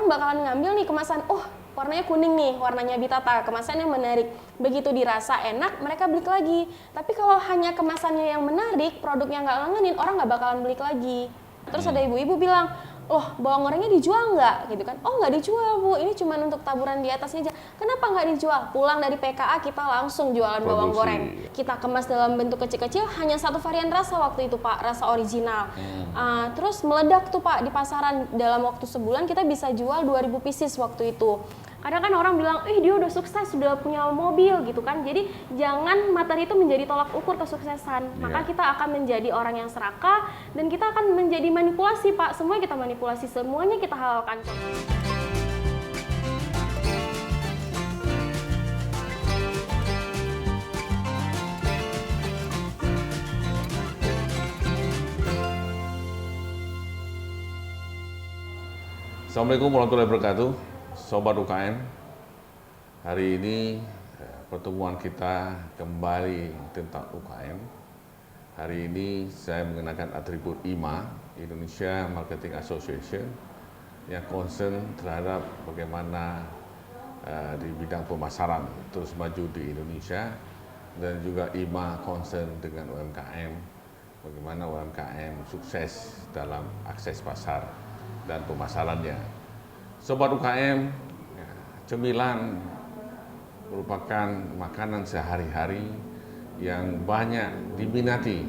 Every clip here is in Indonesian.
orang bakalan ngambil nih kemasan, oh warnanya kuning nih, warnanya Bitata, kemasannya menarik. Begitu dirasa enak, mereka beli lagi. Tapi kalau hanya kemasannya yang menarik, produknya nggak ngangenin, orang nggak bakalan beli lagi. Terus ada ibu-ibu bilang, loh bawang gorengnya dijual nggak? Gitu kan? Oh nggak dijual Bu, ini cuma untuk taburan di atasnya aja. Kenapa nggak dijual? Pulang dari PKA kita langsung jualan bawang goreng. Kita kemas dalam bentuk kecil-kecil, hanya satu varian rasa waktu itu Pak, rasa original. Terus meledak tuh Pak di pasaran, dalam waktu sebulan kita bisa jual 2.000 pieces waktu itu. Kadang kan orang bilang, dia udah sukses, sudah punya mobil gitu kan. Jadi jangan materi itu menjadi tolak ukur kesuksesan. Maka kita akan menjadi orang yang serakah dan kita akan menjadi manipulasi Pak. Semuanya kita manipulasi, semuanya kita halalkan. Assalamualaikum warahmatullahi wabarakatuh, Sobat UKM. Hari ini pertemuan kita kembali tentang UKM. Hari ini saya mengenakan atribut IMA, Indonesia Marketing Association, yang concern terhadap bagaimana di bidang pemasaran terus maju di Indonesia, dan juga IMA concern dengan UMKM, bagaimana UMKM sukses dalam akses pasar dan pemasarannya. Sobat UKM, cemilan merupakan makanan sehari-hari yang banyak diminati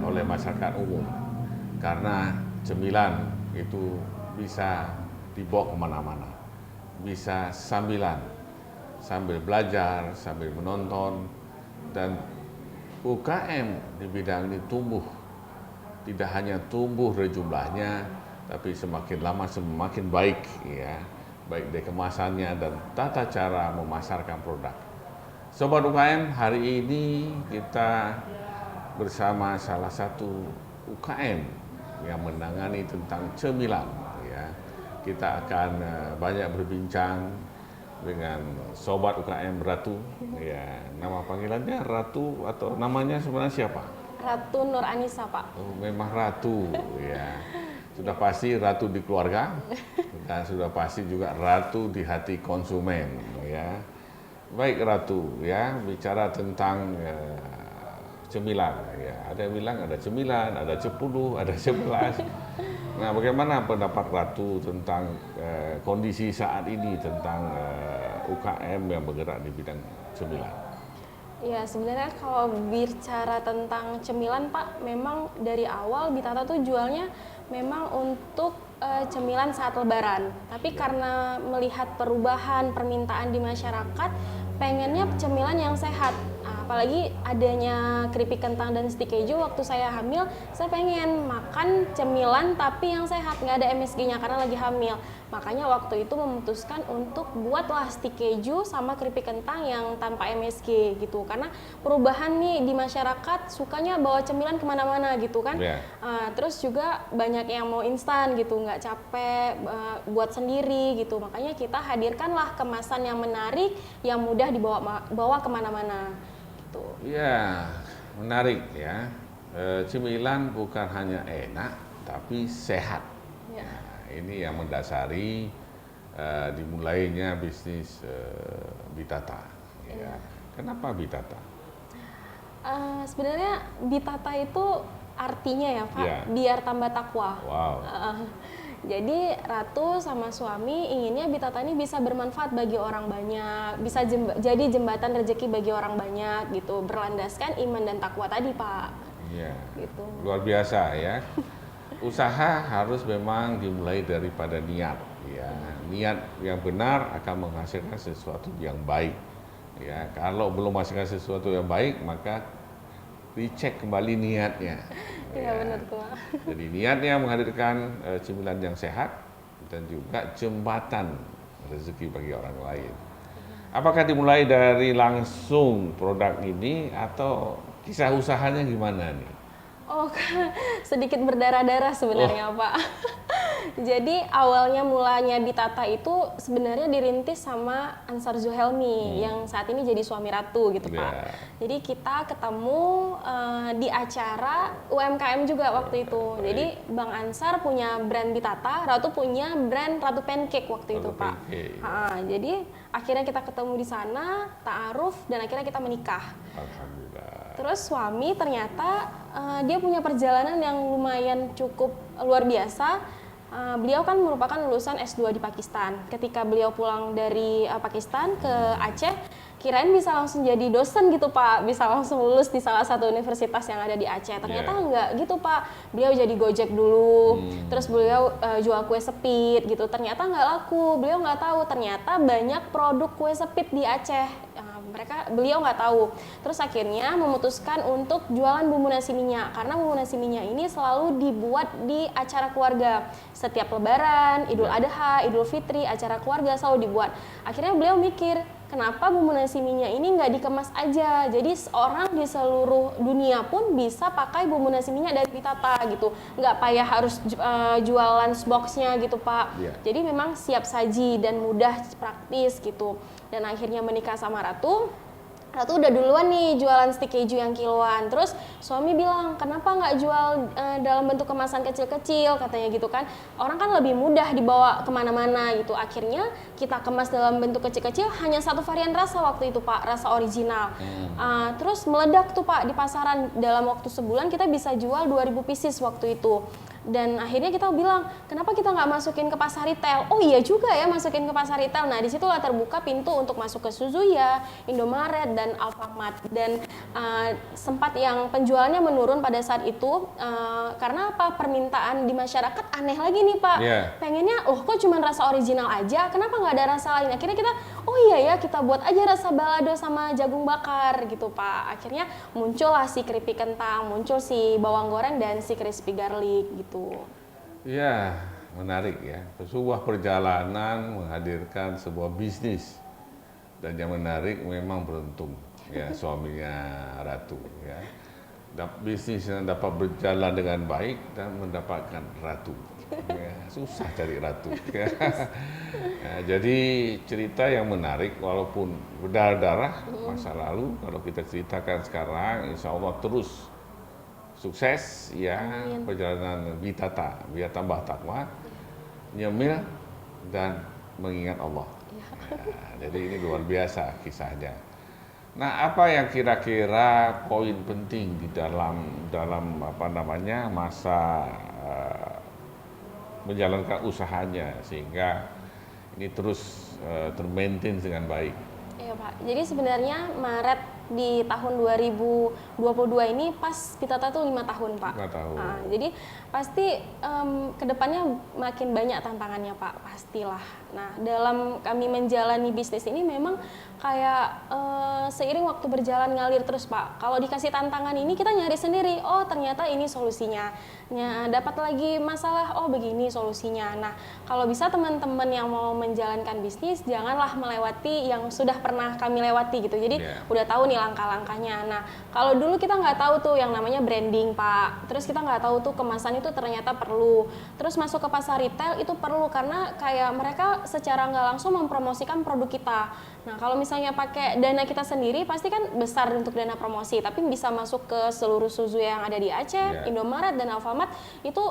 oleh masyarakat umum, karena cemilan itu bisa dibawa kemana-mana, bisa sambil belajar, sambil menonton, dan UKM di bidang ini tumbuh, tidak hanya tumbuh dari jumlahnya, tapi semakin lama semakin baik, baik dari kemasannya dan tata cara memasarkan produk. Sobat UKM, hari ini kita bersama salah satu UKM yang menangani tentang cemilan. Kita akan banyak berbincang dengan Sobat UKM Ratu. Nama panggilannya Ratu atau namanya sebenarnya siapa? Ratu Nur Anissa Pak. Oh, memang Ratu, Sudah pasti ratu di keluarga, dan sudah pasti juga ratu di hati konsumen, Baik Ratu, bicara tentang cemilan, Ada yang bilang ada cemilan, ada 10, ada 11. Nah, bagaimana pendapat Ratu tentang kondisi saat ini, tentang UKM yang bergerak di bidang cemilan? Ya, sebenarnya kalau bicara tentang cemilan Pak, memang dari awal Bitata tuh jualnya memang untuk cemilan saat lebaran. Tapi karena melihat perubahan permintaan di masyarakat, pengennya cemilan yang sehat. Apalagi adanya keripik kentang dan stik keju, waktu saya hamil, saya pengen makan cemilan tapi yang sehat, nggak ada MSG-nya karena lagi hamil. Makanya waktu itu memutuskan untuk buatlah stik keju sama keripik kentang yang tanpa MSG gitu. Karena perubahan nih di masyarakat sukanya bawa cemilan kemana-mana gitu kan. Terus juga banyak yang mau instan gitu, nggak capek buat sendiri gitu. Makanya kita hadirkanlah kemasan yang menarik, yang mudah dibawa kemana-mana. Ya, menarik cemilan bukan hanya enak, tapi sehat. Ini yang mendasari dimulainya bisnis Bitata. Kenapa Bitata? Sebenarnya Bitata itu artinya ya Pak, biar tambah takwa. Wow. Jadi Ratu sama suami inginnya Bitata ini bisa bermanfaat bagi orang banyak, bisa jadi jembatan rezeki bagi orang banyak gitu, berlandaskan iman dan takwa tadi Pak. Gitu. Luar biasa ya. Usaha harus memang dimulai daripada niat. Niat yang benar akan menghasilkan sesuatu yang baik. Kalau belum menghasilkan sesuatu yang baik, maka dicek kembali niatnya. Benar tuh. Jadi niatnya menghadirkan cemilan yang sehat dan juga jembatan rezeki bagi orang lain. Apakah dimulai dari langsung produk ini atau kisah usahanya gimana nih? Oh, sedikit berdarah-darah sebenarnya Pak. Jadi awalnya mulanya Bitata itu sebenarnya dirintis sama Ansar Zuhelmi yang saat ini jadi suami Ratu gitu Pak. Jadi kita ketemu di acara UMKM juga waktu itu. Jadi Bang Ansar punya brand Bitata, Ratu punya brand Ratu Pancake waktu itu Pak. Jadi akhirnya kita ketemu di sana, ta'aruf dan akhirnya kita menikah. Alhamdulillah. Terus suami ternyata dia punya perjalanan yang lumayan cukup luar biasa. Beliau kan merupakan lulusan S2 di Pakistan. Ketika beliau pulang dari Pakistan ke Aceh, kirain bisa langsung jadi dosen gitu Pak, bisa langsung lulus di salah satu universitas yang ada di Aceh. Ternyata enggak gitu Pak, beliau jadi Gojek dulu, terus beliau jual kue sepit gitu. Ternyata enggak laku, beliau nggak tahu ternyata banyak produk kue sepit di Aceh. Beliau nggak tahu. Terus akhirnya memutuskan untuk jualan bumbu nasi minyak karena bumbu nasi minyak ini selalu dibuat di acara keluarga. Setiap Lebaran, Idul Adha, Idul Fitri, acara keluarga selalu dibuat. Akhirnya beliau mikir, kenapa bumbu nasi minyak ini nggak dikemas aja? Jadi orang di seluruh dunia pun bisa pakai bumbu nasi minyak dari Bitata gitu. Nggak payah harus jualan boxnya gitu Pak. Jadi memang siap saji dan mudah praktis gitu. Dan akhirnya menikah sama Ratu. Ratu udah duluan nih jualan stik keju yang kiloan. Terus suami bilang, kenapa nggak jual dalam bentuk kemasan kecil-kecil katanya gitu kan. Orang kan lebih mudah dibawa kemana-mana gitu. Akhirnya kita kemas dalam bentuk kecil-kecil hanya satu varian rasa waktu itu Pak, rasa original. Terus meledak tuh Pak di pasaran. Dalam waktu sebulan kita bisa jual 2.000 pieces waktu itu. Dan akhirnya kita bilang, kenapa kita nggak masukin ke pasar retail? Oh iya juga ya, masukin ke pasar retail. Nah disitulah terbuka pintu untuk masuk ke Suzuya, Indomaret, dan Alfamart. Dan sempat yang penjualannya menurun pada saat itu, karena apa? Permintaan di masyarakat aneh lagi nih Pak. Pengennya, kok cuma rasa original aja, kenapa nggak ada rasa lain? Akhirnya kita, oh iya ya, kita buat aja rasa balado sama jagung bakar gitu Pak. Akhirnya muncullah si keripik kentang, muncul si bawang goreng, dan si crispy garlic gitu. Ya, menarik ya. Sebuah perjalanan menghadirkan sebuah bisnis. Dan yang menarik memang beruntung ya suaminya Ratu ya. Bisnis yang dapat berjalan dengan baik dan mendapatkan Ratu. Ya, susah cari Ratu. Ya, jadi cerita yang menarik walaupun berdarah-darah masa lalu, kalau kita ceritakan sekarang insya Allah terus sukses ya. Perjalanan Bitata biar tambah takwa, nyemil dan mengingat Allah. Ya, jadi ini luar biasa kisahnya. Nah, apa yang kira-kira poin penting di dalam apa namanya masa menjalankan usahanya sehingga ini terus termaintain dengan baik? Iya Pak, jadi sebenarnya Maret di tahun 2022 ini pas Bitata tuh 5 tahun Pak. 5 tahun. Jadi pasti kedepannya makin banyak tantangannya Pak, pastilah. Nah dalam kami menjalani bisnis ini memang kayak seiring waktu berjalan ngalir terus Pak. Kalau dikasih tantangan ini kita nyari sendiri, oh ternyata ini solusinya. Dapat lagi masalah, oh begini solusinya. Nah kalau bisa teman-teman yang mau menjalankan bisnis janganlah melewati yang sudah pernah kami lewati gitu. Jadi udah tahu nih langkah-langkahnya. Nah kalau dulu kita nggak tahu tuh yang namanya branding Pak. Terus kita nggak tahu tuh kemasan itu ternyata perlu. Terus masuk ke pasar retail itu perlu karena kayak mereka secara nggak langsung mempromosikan produk kita. Nah kalau misalnya pakai dana kita sendiri pasti kan besar untuk dana promosi. Tapi bisa masuk ke seluruh Suzuya yang ada di Aceh, Indomaret dan Alfamart itu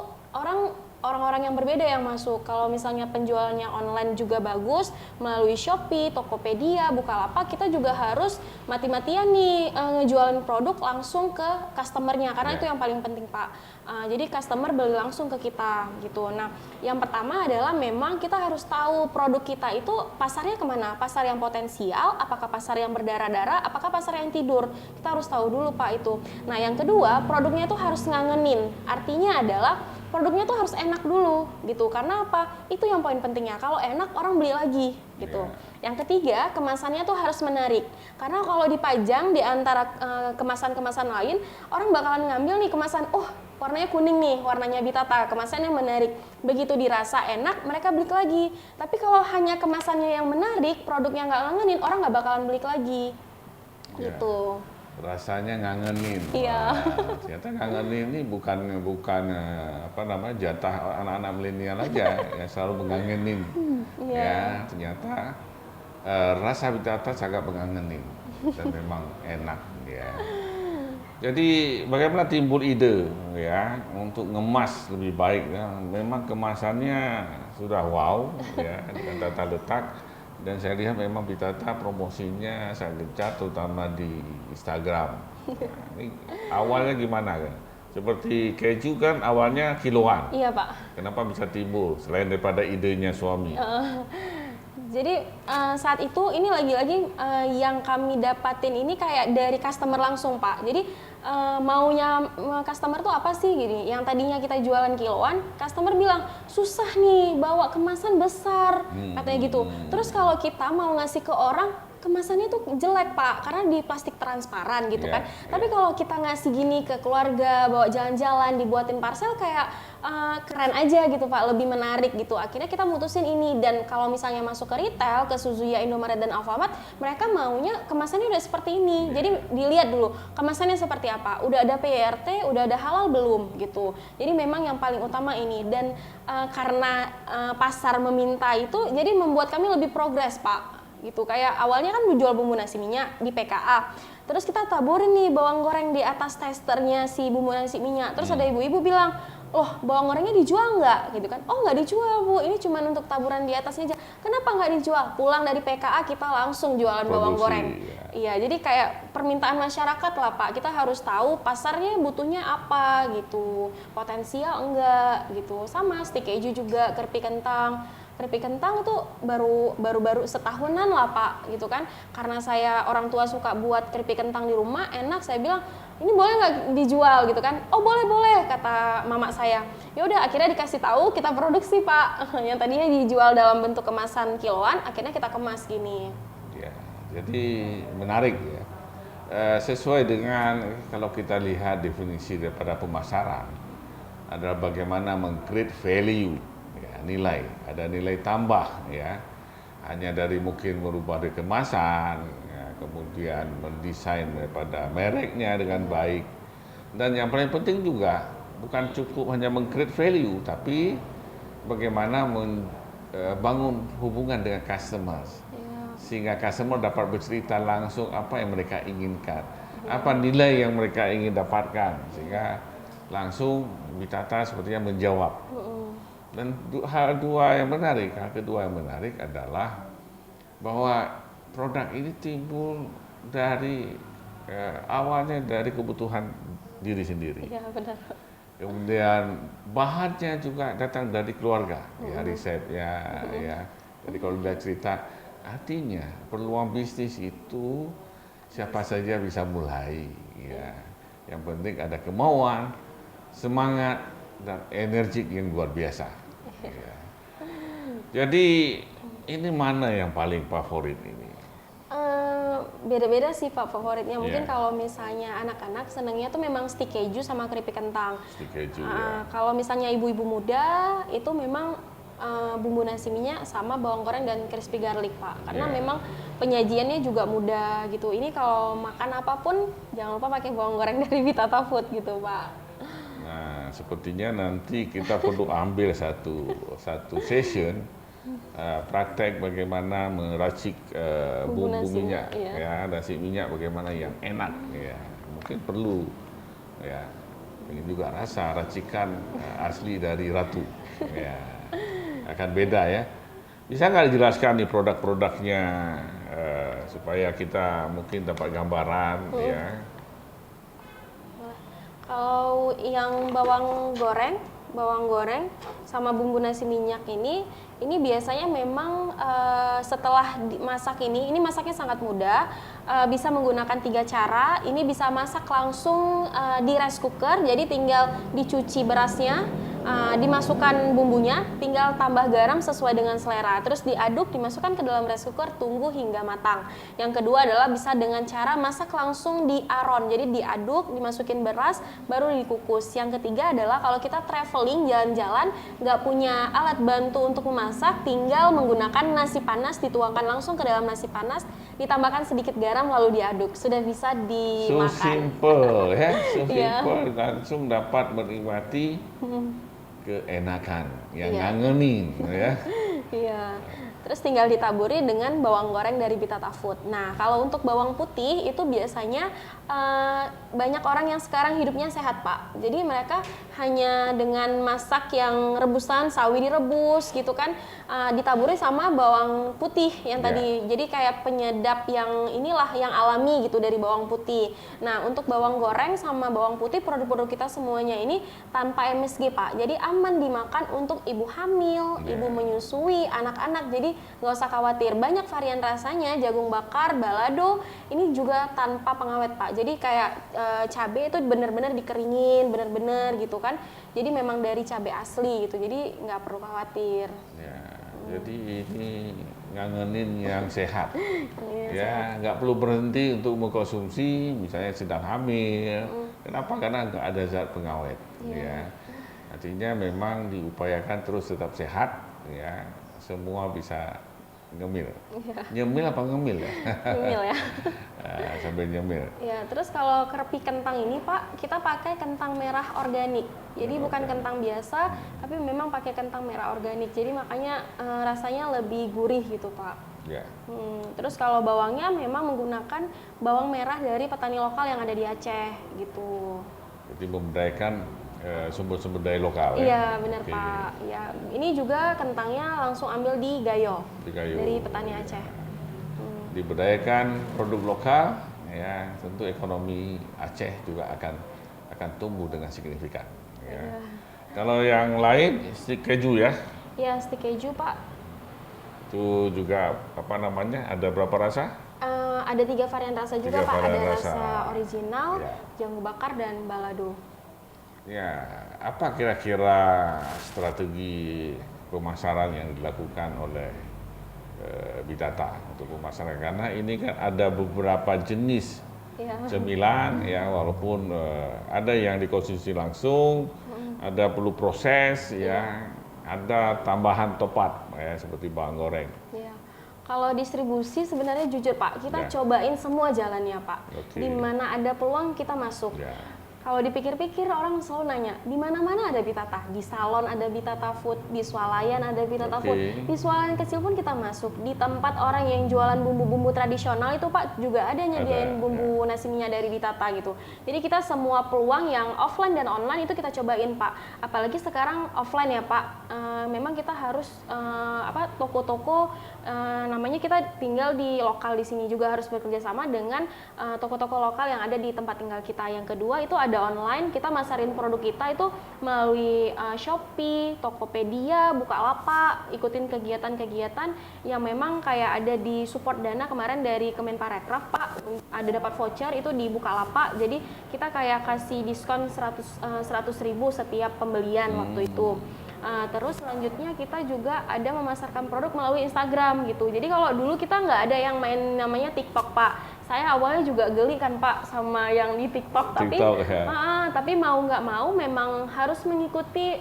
orang-orang yang berbeda yang masuk. Kalau misalnya penjualannya online juga bagus melalui Shopee, Tokopedia, Bukalapak, kita juga harus mati-matian nih ngejualin produk langsung ke customernya karena itu yang paling penting Pak. Jadi customer beli langsung ke kita gitu. Nah yang pertama adalah memang kita harus tahu produk kita itu pasarnya kemana, pasar yang potensial, apakah pasar yang berdarah-darah, apakah pasar yang tidur. Kita harus tahu dulu Pak itu. Nah yang kedua produknya itu harus ngangenin, artinya adalah produknya tuh harus enak dulu gitu. Karena apa? Itu yang poin pentingnya. Kalau enak orang beli lagi gitu. Yang ketiga, kemasannya tuh harus menarik. Karena kalau dipajang di antara kemasan-kemasan lain, orang bakalan ngambil nih kemasan, warnanya kuning nih, warnanya Bitata, kemasannya menarik. Begitu dirasa enak, mereka beli lagi. Tapi kalau hanya kemasannya yang menarik, produknya nggak ngangenin, orang nggak bakalan beli lagi. Gitu. rasanya ngangenin. Iya. Wah, ternyata ngangenin ini bukan apa namanya jatah anak-anak milenial aja yang selalu mengangenin. Iya. Ya, ternyata rasa Bitata sangat mengangenin dan memang enak ya. Jadi bagaimana timbul ide ya untuk ngemas lebih baik ya. Memang kemasannya sudah wow ya dengan tata letak dan saya lihat memang Bitata promosinya sangat gencar terutama di Instagram. Nah, ini awalnya gimana kan? Seperti keju kan awalnya kiloan. Iya, Pak. Kenapa bisa timbul selain daripada idenya suami? Jadi saat itu ini lagi-lagi yang kami dapatin ini kayak dari customer langsung, Pak. Jadi maunya customer tuh apa sih gini? Yang tadinya kita jualan kiloan, customer bilang susah nih bawa kemasan besar, katanya gitu. Terus kalau kita mau ngasih ke orang, kemasannya tuh jelek, Pak, karena di plastik transparan gitu kan. Tapi kalau kita ngasih gini ke keluarga, bawa jalan-jalan, dibuatin parcel kayak keren aja gitu, Pak, lebih menarik gitu. Akhirnya kita mutusin ini, dan kalau misalnya masuk ke retail, ke Suzuya, Indomaret, dan Alfamart, mereka maunya kemasannya udah seperti ini. Jadi dilihat dulu kemasannya seperti apa, udah ada PRT, udah ada halal belum gitu. Jadi memang yang paling utama ini, dan karena pasar meminta itu, jadi membuat kami lebih progres, Pak. Gitu, kayak awalnya kan menjual bumbu nasi minyak di PKA, terus kita taburin nih bawang goreng di atas testernya si bumbu nasi minyak, terus ada ibu-ibu bilang, loh bawang gorengnya dijual nggak? Gitu kan, oh nggak dijual Bu, ini cuma untuk taburan di atasnya aja. Kenapa nggak dijual? Pulang dari PKA kita langsung jualan bawang goreng. Iya, jadi kayak permintaan masyarakat lah, Pak, kita harus tahu pasarnya butuhnya apa gitu, potensial enggak gitu. Sama stik keju juga, keripik kentang itu baru setahunan lah, Pak, gitu kan. Karena saya orang tua suka buat keripik kentang di rumah, enak, saya bilang ini boleh nggak dijual gitu kan. Oh boleh, kata mama saya. Ya udah, akhirnya dikasih tahu, kita produksi, Pak. Yang tadinya dijual dalam bentuk kemasan kiloan, akhirnya kita kemas gini. Ya, jadi menarik ya. Sesuai dengan kalau kita lihat definisi daripada pemasaran adalah bagaimana meng-create value, nilai, ada nilai tambah ya, hanya dari mungkin merubah dari kemasan ya, kemudian mendesain daripada mereknya dengan baik, dan yang paling penting juga bukan cukup hanya meng-create value, tapi bagaimana membangun hubungan dengan customers sehingga customer dapat bercerita langsung apa yang mereka inginkan, apa nilai yang mereka ingin dapatkan, sehingga langsung Bitata sepertinya menjawab. Dan hal kedua yang menarik adalah bahwa produk ini timbul dari awalnya dari kebutuhan diri sendiri. Iya, benar. Kemudian bahannya juga datang dari keluarga, ya resepnya, ya. Jadi kalau dia cerita, artinya peluang bisnis itu siapa saja bisa mulai, ya. Yang penting ada kemauan, semangat, dan energik yang luar biasa. Ya. Jadi ini mana yang paling favorit ini? Beda-beda sih, Pak, favoritnya. Mungkin kalau misalnya anak-anak senangnya tuh memang stik keju sama keripik kentang. Stik keju, Kalau misalnya ibu-ibu muda itu memang bumbu nasi minyak sama bawang goreng dan crispy garlic, Pak. Karena memang penyajiannya juga mudah gitu. Ini kalau makan apapun jangan lupa pakai bawang goreng dari Bitata Food gitu, Pak. Nah, sepertinya nanti kita perlu ambil satu session praktek bagaimana meracik bumbu minyak, ya, nasi minyak bagaimana yang enak, ya. Mungkin perlu, ya. Ini juga rasa racikan asli dari Ratu, ya. Akan beda ya. Bisa nggak dijelaskan nih produk-produknya supaya kita mungkin dapat gambaran, ya. Kalau yang bawang goreng sama bumbu nasi minyak ini biasanya memang setelah masak ini masaknya sangat mudah, bisa menggunakan 3 cara. Ini bisa masak langsung di rice cooker, jadi tinggal dicuci berasnya, dimasukkan bumbunya, tinggal tambah garam sesuai dengan selera. Terus diaduk, dimasukkan ke dalam rice cooker, tunggu hingga matang. Yang kedua adalah bisa dengan cara masak langsung di aron. Jadi diaduk, dimasukin beras, baru dikukus. Yang ketiga adalah kalau kita traveling, jalan-jalan, nggak punya alat bantu untuk memasak, tinggal menggunakan nasi panas, dituangkan langsung ke dalam nasi panas, ditambahkan sedikit garam lalu diaduk. Sudah bisa So dimakan. simple ya, so Iya. simple, langsung dapat menikmati keenakan yang Iya. ngangenin ya. Iya. Terus tinggal ditaburi dengan bawang goreng dari Bitata Food. Nah, kalau untuk bawang putih itu biasanya banyak orang yang sekarang hidupnya sehat, Pak. Jadi mereka hanya dengan masak yang rebusan, sawi direbus gitu kan, ditaburi sama bawang putih yang tadi. Jadi kayak penyedap yang inilah yang alami gitu dari bawang putih. Nah, untuk bawang goreng sama bawang putih produk-produk kita semuanya ini tanpa MSG, Pak. Jadi aman dimakan untuk ibu hamil, ibu menyusui, anak-anak. Jadi nggak usah khawatir. Banyak varian rasanya, jagung bakar, balado, ini juga tanpa pengawet, Pak. Jadi kayak cabai itu benar-benar dikeringin, benar-benar gitu kan. Jadi memang dari cabai asli gitu. Jadi nggak perlu khawatir. Ya, jadi ini ngangenin yang sehat. Iya, Ya, nggak perlu berhenti untuk mengkonsumsi, misalnya sedang hamil. Kenapa? Karena nggak ada zat pengawet. Ya, artinya memang diupayakan terus tetap sehat. Ya, semua bisa ngemil. Nyemil apa ngemil ya? Cemil ya. Sambil nyemil. Ya, terus kalau keripik kentang ini, Pak, kita pakai kentang merah organik. Jadi bukan kentang biasa, tapi memang pakai kentang merah organik. Jadi makanya rasanya lebih gurih gitu, Pak. Ya. Terus kalau bawangnya memang menggunakan bawang merah dari petani lokal yang ada di Aceh gitu. Jadi memberdayakan sumber-sumber daya lokal ya. Iya, benar, Oke. Pak. Ya, ini juga kentangnya langsung ambil di Gayo, Di Gayo. dari petani Aceh. Diberdayakan produk lokal, ya tentu ekonomi Aceh juga akan tumbuh dengan signifikan. Ya. Kalau yang lain stik keju ya, Ya, stik keju, Pak. itu juga apa namanya? Ada berapa rasa? Ada 3 varian rasa juga, 3 Pak. Ada varian rasa rasa. original, Ya. jagung bakar, dan balado. Ya, apa kira-kira strategi pemasaran yang dilakukan oleh Bidata untuk pemasaran? Karena ini kan ada beberapa jenis Ya. cemilan ya, walaupun ada yang dikonsumsi langsung, ada perlu proses ya, ada tambahan topat ya seperti bawang goreng. Ya. Kalau distribusi sebenarnya jujur, Pak, kita Ya. cobain semua jalannya, Pak. Oke. Di mana ada peluang kita masuk. Ya. Kalau dipikir-pikir orang selalu nanya, di mana-mana ada Bitata. Di salon ada Bitata Food, di swalayan ada Bitata Oke. Food. Di swalayan kecil pun kita masuk. Di tempat orang yang jualan bumbu-bumbu tradisional itu, Pak, juga ada nyediain bumbu nasi minyak dari Bitata gitu. Jadi kita semua peluang yang offline dan online itu kita cobain, Pak. Apalagi sekarang offline ya, Pak. Memang kita harus toko-toko, namanya kita tinggal di lokal di sini juga harus bekerja sama dengan toko-toko lokal yang ada di tempat tinggal kita. Yang kedua itu ada online, kita masarin produk kita itu melalui Shopee, Tokopedia, Bukalapak, ikutin kegiatan-kegiatan yang memang kayak ada di support dana kemarin dari Kemenparekraf, Pak. Ada dapat voucher itu di Bukalapak, jadi kita kayak kasih diskon 100.000 setiap pembelian waktu itu. Terus selanjutnya kita juga ada memasarkan produk melalui Instagram gitu. Jadi kalau dulu kita nggak ada yang main namanya TikTok, Pak. Saya awalnya juga geli kan, Pak, sama yang di TikTok. TikTok, ya. Tapi mau nggak mau memang harus mengikuti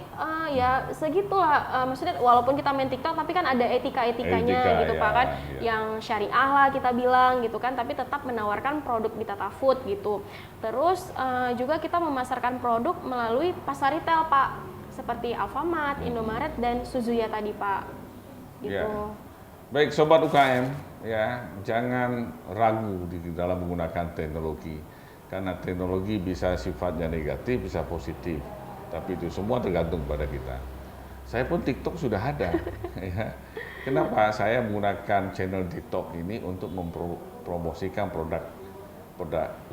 ya segitulah. Maksudnya walaupun kita main TikTok, tapi kan ada etika-etikanya Etika, gitu, ya, Pak, kan. ya. Yang syariah lah kita bilang gitu kan, tapi tetap menawarkan produk Bitata Food gitu. Terus juga kita memasarkan produk melalui pasar retail, Pak. Seperti Alfamart, Indomaret, dan Suzuya tadi, Pak. Gitu. Ya. Baik, Sobat UKM, ya jangan ragu di dalam menggunakan teknologi. Karena teknologi bisa sifatnya negatif, bisa positif. Tapi itu semua tergantung pada kita. Saya pun TikTok sudah ada. Ya. Kenapa saya menggunakan channel TikTok ini untuk mempromosikan produk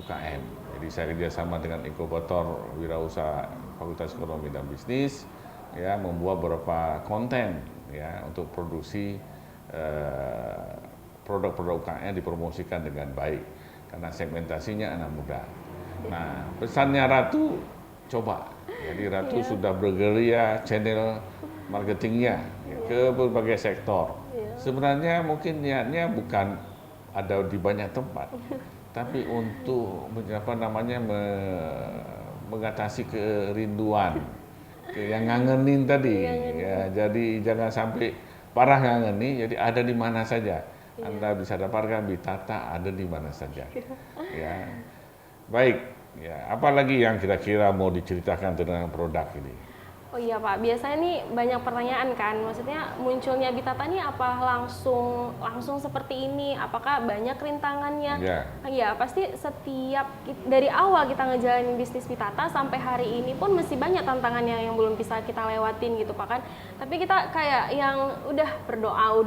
UKM. Jadi saya kerjasama dengan inkubator wirausaha Fakultas Ekonomi dan Bisnis, ya membuat beberapa konten ya untuk produksi produk-produk UKM dipromosikan dengan baik karena segmentasinya anak muda. Nah, pesannya Ratu, coba Jadi Ratu sudah bergerilya channel marketingnya ya, ke berbagai sektor. Sebenarnya mungkin niatnya bukan ada di banyak tempat, tapi untuk mengatasi kerinduan, yang ngangenin tadi. Ya, jadi jangan sampai parah ngangeni, jadi ada di mana saja. Anda bisa dapatkan Bitata ada di mana saja. Ya. Baik, ya, apalagi yang kira-kira mau diceritakan tentang produk ini? Oh iya Pak, biasanya nih banyak pertanyaan kan, maksudnya munculnya Bitata nih apa langsung seperti ini, apakah banyak rintangannya? Ya pasti setiap dari awal kita ngejalanin bisnis Bitata sampai hari ini pun masih banyak tantangannya yang belum bisa kita lewatin gitu Pak kan. Tapi kita kayak yang udah berdoa,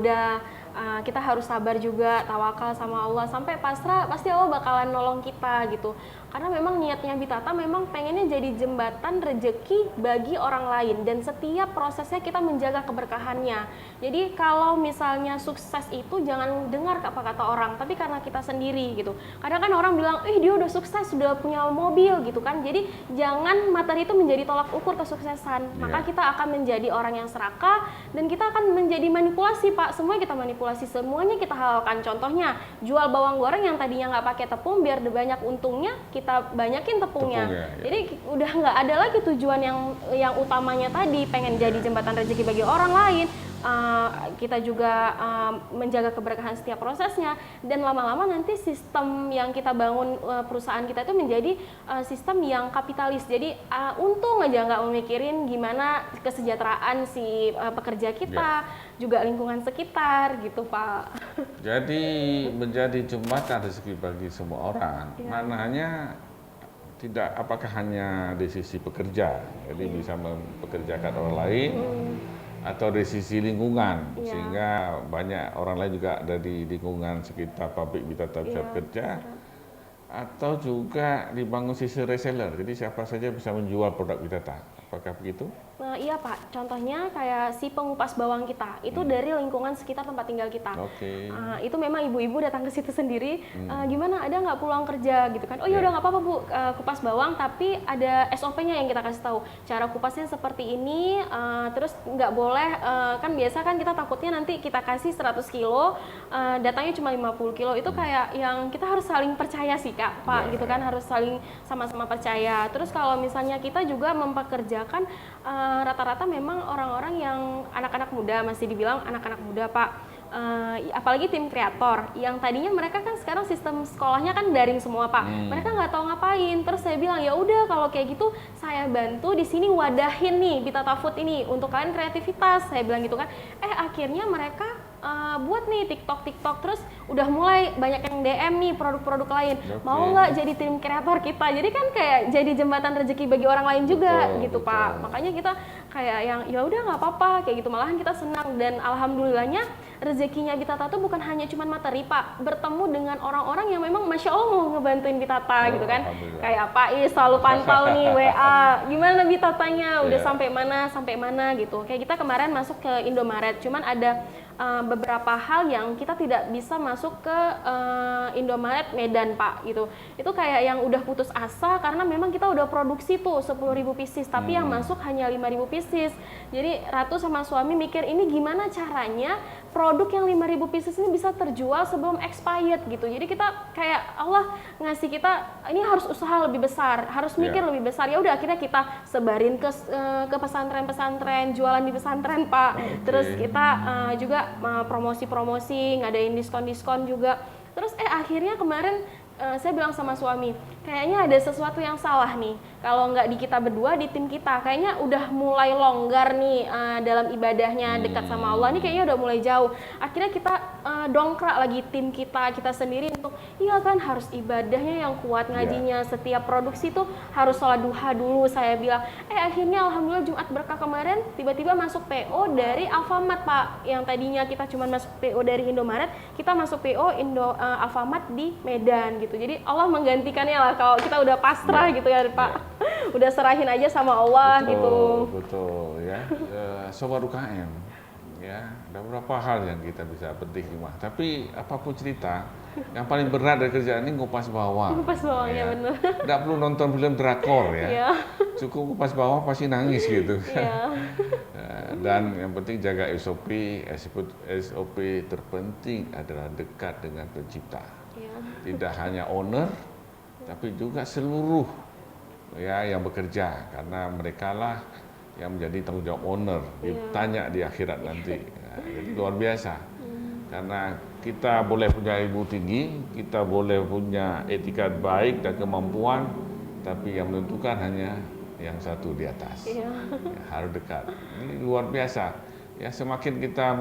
kita harus sabar juga, tawakal sama Allah, sampai pasrah pasti Allah bakalan nolong kita gitu. Karena memang niatnya Bitata memang pengennya jadi jembatan rezeki bagi orang lain, dan setiap prosesnya kita menjaga keberkahannya. Jadi kalau misalnya sukses itu jangan dengar apa kata orang, tapi karena kita sendiri gitu. Kadang kan orang bilang, dia udah sukses, sudah punya mobil gitu kan. Jadi jangan materi itu menjadi tolak ukur kesuksesan. Maka kita akan menjadi orang yang serakah, dan kita akan menjadi manipulasi Pak. Semuanya kita manipulasi, semuanya kita halalkan. Contohnya jual bawang goreng yang tadinya nggak pakai tepung, biar banyak untungnya kita banyakin tepungnya. Jadi udah nggak ada lagi tujuan yang utamanya tadi pengen jadi jembatan rezeki bagi orang lain. Kita juga menjaga keberkahan setiap prosesnya, dan lama-lama nanti sistem yang kita bangun perusahaan kita itu menjadi sistem yang kapitalis. Jadi untung aja, nggak memikirin gimana kesejahteraan si pekerja kita, juga lingkungan sekitar gitu Pak. Jadi menjadi jembatan rezeki bagi semua orang. Maknanya tidak apakah hanya di sisi pekerja, jadi bisa mempekerjakan orang lain, atau dari sisi lingkungan, sehingga banyak orang lain juga dari lingkungan sekitar pabrik Bitata bisa bekerja, atau juga dibangun sisi reseller, jadi siapa saja bisa menjual produk Bitata. Apakah begitu? Iya Pak, contohnya kayak si pengupas bawang kita, itu dari lingkungan sekitar tempat tinggal kita. Itu memang ibu-ibu datang ke situ sendiri, gimana ada nggak pulang kerja gitu kan? Oh ya udah nggak apa-apa Bu, kupas bawang, tapi ada SOP-nya yang kita kasih tahu. Cara kupasnya seperti ini, terus nggak boleh, kan biasa kan kita takutnya nanti kita kasih 100 kilo, datangnya cuma 50 kilo, itu kayak yang kita harus saling percaya sih Kak, Pak, gitu kan, harus saling sama-sama percaya. Terus kalau misalnya kita juga mempekerjakan rata-rata memang orang-orang yang anak-anak muda, masih dibilang anak-anak muda Pak, apalagi tim kreator yang tadinya mereka kan sekarang sistem sekolahnya kan daring semua Pak, mereka nggak tahu ngapain. Terus saya bilang ya udah kalau kayak gitu saya bantu di sini wadahin nih Bitata Food ini untuk kalian kreativitas, saya bilang gitu kan. Akhirnya mereka buat nih TikTok, terus udah mulai banyak yang DM nih produk-produk lain. Mau nggak jadi tim kreator kita? Jadi kan kayak jadi jembatan rezeki bagi orang lain juga gitu Pak. Makanya kita kayak yang ya udah nggak apa-apa kayak gitu, malahan kita senang, dan alhamdulillahnya rezekinya Bitata tuh bukan hanya cuma materi Pak, bertemu dengan orang-orang yang memang Masya Allah mau ngebantuin Bitata gitu kan. Kayak Pak Is selalu pantau nih WA, gimana Bitatanya udah sampai mana gitu. Kayak kita kemarin masuk ke Indomaret, cuman ada beberapa hal yang kita tidak bisa masuk ke Indomaret Medan Pak gitu. Itu kayak yang udah putus asa karena memang kita udah produksi tuh 10.000 pieces, tapi yang masuk hanya 5.000 pieces. Jadi Ratu sama suami mikir ini gimana caranya produk yang 5.000 pieces ini bisa terjual sebelum expired gitu. Jadi kita kayak Allah ngasih kita ini harus usaha lebih besar, harus mikir lebih besar. Ya udah akhirnya kita sebarin ke pesantren-pesantren, jualan di pesantren Pak. Terus kita juga promosi-promosi, ngadain diskon-diskon juga. Terus akhirnya kemarin saya bilang sama suami, kayaknya ada sesuatu yang salah nih. Kalau nggak di kita berdua, di tim kita, kayaknya udah mulai longgar nih dalam ibadahnya, dekat sama Allah. Ini kayaknya udah mulai jauh. Akhirnya kita dongkrak lagi tim kita sendiri untuk, iya kan harus ibadahnya yang kuat, ngajinya. Setiap produksi tuh harus sholat duha dulu, saya bilang. Akhirnya alhamdulillah Jumat Berkah kemarin, tiba-tiba masuk PO dari Alfamart Pak. Yang tadinya kita cuma masuk PO dari Indomaret, kita masuk PO Alfamart di Medan gitu. Jadi Allah menggantikannya lah kalau kita udah pasrah gitu ya Pak. Udah serahin aja sama Allah gitu. Betul ya. Sobat UKM, ya ada beberapa hal yang kita bisa petik rumah. Tapi apapun cerita, yang paling berat dari kerjaan ini ngupas bawang. Ngupas bawang, ya benar. Nggak perlu nonton film drakor ya. Iya. Cukup ngupas bawang pasti nangis gitu. Iya. Dan yang penting jaga SOP. SOP terpenting adalah dekat dengan pencipta. Iya. Tidak hanya owner, tapi juga seluruh ya yang bekerja, karena mereka lah yang menjadi tanggung jawab owner, ditanya di akhirat nanti. Nah, jadi luar biasa. Karena kita boleh punya ilmu tinggi, kita boleh punya etika baik dan kemampuan, tapi yang menentukan hanya yang satu di atas. Ya, harus dekat. Ini luar biasa. Ya, semakin kita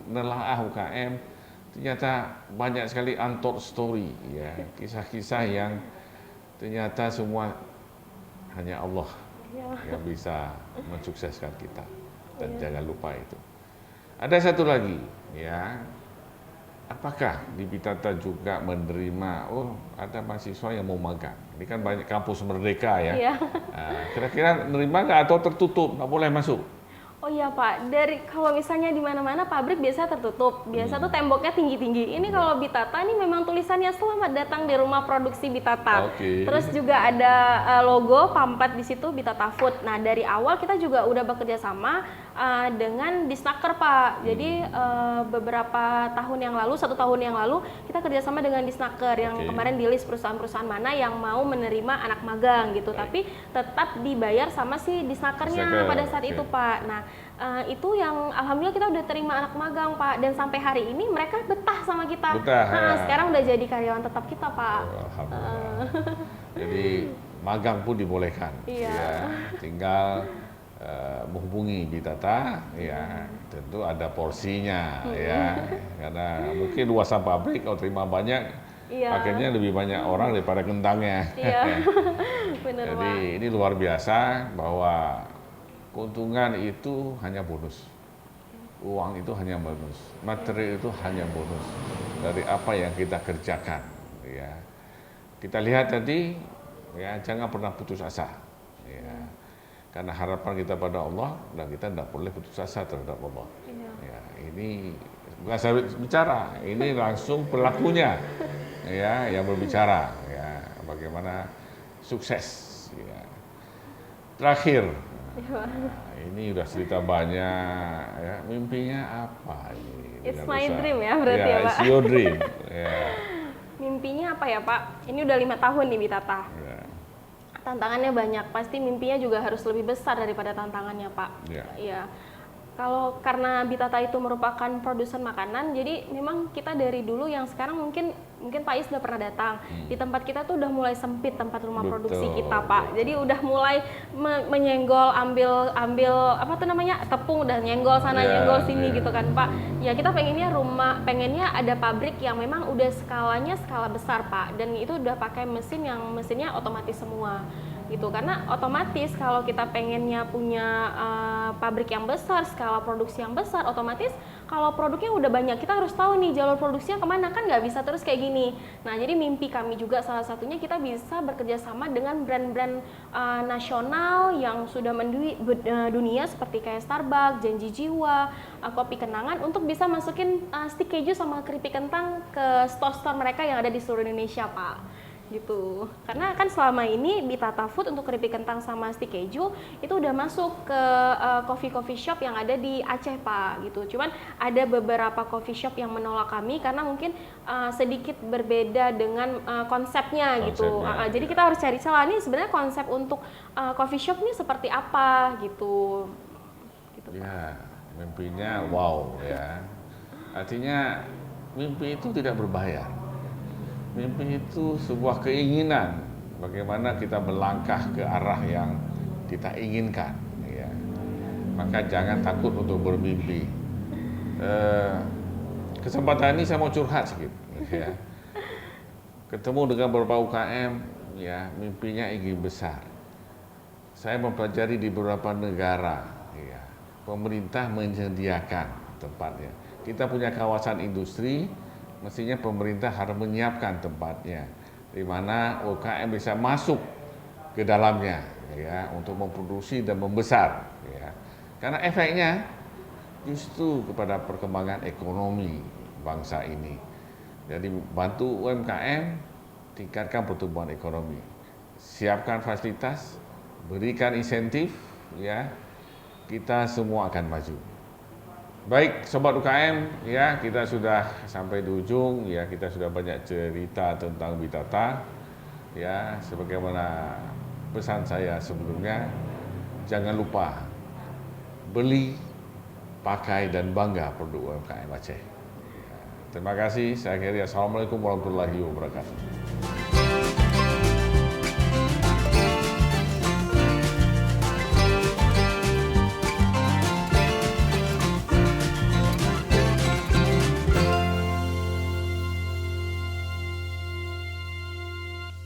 menelaah UKM, ternyata banyak sekali untold story, ya, kisah-kisah yang ternyata semua hanya Allah yang bisa mensukseskan kita, dan jangan lupa itu. Ada satu lagi, ya, apakah di Bitata juga menerima, ada mahasiswa yang mau magang? Ini kan banyak kampus merdeka ya. Iya. Nah, kira-kira menerima nggak atau tertutup, nggak boleh masuk? Oh iya Pak, kalau misalnya di mana-mana pabrik biasa tertutup, biasa tuh temboknya tinggi-tinggi. Ini kalau Bitata ini memang tulisannya selamat datang di rumah produksi Bitata. Terus juga ada logo pamflet di situ Bitata Food. Nah dari awal kita juga udah bekerja sama dengan Disnaker Pak. Jadi beberapa tahun yang lalu, 1 tahun yang lalu kita kerjasama dengan Disnaker yang kemarin di list perusahaan-perusahaan mana yang mau menerima anak magang gitu. Tapi tetap dibayar sama si Disnakernya pada saat itu Pak. Nah itu yang alhamdulillah kita udah terima anak magang Pak, dan sampai hari ini mereka betah sama kita. Sekarang udah jadi karyawan tetap kita Pak. Alhamdulillah. Jadi magang pun dibolehkan. Ya, tinggal menghubungi Bitata, ya tentu ada porsinya, ya, karena mungkin luasan pabrik kalau terima banyak, akhirnya lebih banyak orang daripada kentangnya. Bener, jadi Pak. ini luar biasa bahwa keuntungan itu hanya bonus, uang itu hanya bonus, materi itu hanya bonus dari apa yang kita kerjakan. Ya, kita lihat tadi, ya jangan pernah putus asa. Ya. Karena harapan kita pada Allah, dan kita tidak boleh putus asa terhadap Allah. Ya, ini bukan saya bicara, ini langsung pelakunya, ya, yang berbicara, ya, bagaimana sukses. Ya. Terakhir, ini udah cerita banyak, ya, mimpinya apa ini? It's my dream ya berarti ya Pak. It's your dream. Ya. Mimpinya apa ya Pak? Ini udah 5 tahun nih Bitata. Ya. Tantangannya banyak, pasti mimpinya juga harus lebih besar daripada tantangannya Pak. Ya. Kalau karena Bitata itu merupakan produsen makanan, jadi memang kita dari dulu yang sekarang mungkin Pak Is udah pernah datang. Di tempat kita tuh udah mulai sempit tempat rumah produksi kita Pak. Jadi udah mulai menyenggol, ambil apa tuh namanya, tepung, udah nyenggol sana nyenggol sini gitu kan Pak. Ya kita pengennya ada pabrik yang memang udah skala besar Pak. Dan itu udah pakai mesin yang mesinnya otomatis semua. Gitu, karena otomatis kalau kita pengennya punya pabrik yang besar, skala produksi yang besar, otomatis kalau produknya udah banyak kita harus tahu nih jalur produksinya kemana, kan nggak bisa terus kayak gini. Nah jadi mimpi kami juga salah satunya kita bisa bekerja sama dengan brand-brand nasional yang sudah menduit dunia seperti kayak Starbucks, Janji Jiwa, Kopi Kenangan, untuk bisa masukin stik keju sama keripik kentang ke store-store mereka yang ada di seluruh Indonesia Pak. Gitu, karena kan selama ini Bitata Food untuk keripik kentang sama stik keju itu udah masuk ke coffee shop yang ada di Aceh Pak gitu. Cuman ada beberapa coffee shop yang menolak kami karena mungkin sedikit berbeda dengan konsepnya gitu. Jadi kita harus cari celah nih sebenarnya konsep untuk coffee shop ini seperti apa gitu. Ya, mimpinya wow ya. Artinya mimpi itu tidak berbayar. Mimpi itu sebuah keinginan bagaimana kita melangkah ke arah yang kita inginkan. Ya. Maka jangan takut untuk bermimpi. Kesempatan ini saya mau curhat sedikit. Ya. Ketemu dengan beberapa UKM, ya mimpinya ingin besar. Saya mempelajari di beberapa negara, ya, pemerintah menyediakan tempatnya. Kita punya kawasan industri. Mestinya pemerintah harus menyiapkan tempatnya di mana UKM bisa masuk ke dalamnya, ya, untuk memproduksi dan membesar, ya. Karena efeknya justru kepada perkembangan ekonomi bangsa ini. Jadi bantu UMKM, tingkatkan pertumbuhan ekonomi. Siapkan fasilitas, berikan insentif, ya. Kita semua akan maju. Baik, sobat UKM, ya, kita sudah sampai di ujung, ya, kita sudah banyak cerita tentang Bitata. Ya, sebagaimana pesan saya sebelumnya, jangan lupa beli, pakai dan bangga produk UMKM Aceh. Terima kasih, saya akhiri. Assalamualaikum warahmatullahi wabarakatuh.